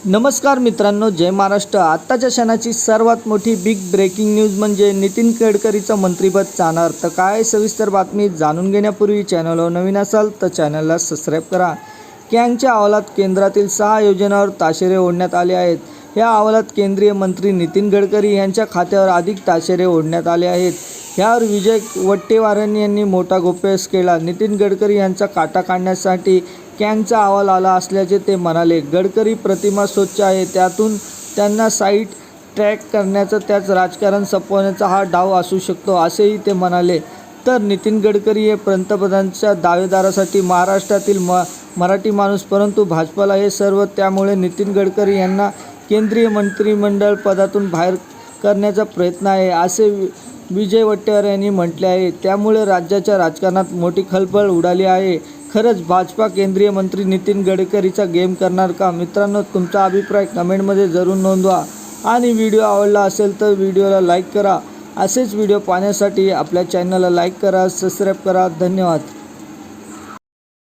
नमस्कार मित्रांनो, जय महाराष्ट्र। आत्ताच्या क्षणाची सर्वात मोठी बिग ब्रेकिंग न्यूज म्हणजे नितीन गडकरीचं मंत्रिपद जाणार। तर काय सविस्तर बातमी जाणून घेण्यापूर्वी चॅनलवर नवीन असाल तर चॅनलला सबस्क्राईब करा। कॅगच्या अहवालात केंद्रातील 6 योजनांवर ताशेरे ओढण्यात आले आहेत। या अहवालात केंद्रीय मंत्री नितीन गडकरी यांच्या खात्यावर अधिक ताशेरे ओढण्यात आले आहेत। यावर विजय वट्टेवार यांनी मोठा गौप्यस्फोट केला। नितीन गडकरी यांचा काटा काढण्यासाठी कॅगचा अहवाल आला असल्याचे ते म्हणाले। गडकरी प्रतिमा स्वच्छ आहे, त्यातून त्यांना साईट ट्रॅक करण्याचा, त्याच राजकारण संपवण्याचा हा डाव असू शकतो असेही ते म्हणाले। तर नितीन गडकरी हे पंतप्रधानांच्या दावेदारासाठी महाराष्ट्रातील मराठी माणूस, परंतु भाजपला हे सर्व, त्यामुळे नितीन गडकरी यांना केंद्रीय मंत्रिमंडळ पदातून बाहेर करण्याचा प्रयत्न आहे असे विजय वट्टेवार यांनी म्हटले आहे। त्यामुळे राज्याच्या राजकारणात मोठी खळबळ उडाली आहे। खरंच भाजपा केंद्रीय मंत्री नितीन गडकरीचा गेम करणार का? मित्रांनो, तुमचा अभिप्राय कमेंटमध्ये जरूर नोंदवा आणि व्हिडिओ आवडला असेल तर व्हिडिओला लाईक करा। असेच व्हिडिओ पाहण्यासाठी आपल्या चॅनलला लाईक करा, सबस्क्राईब करा। धन्यवाद।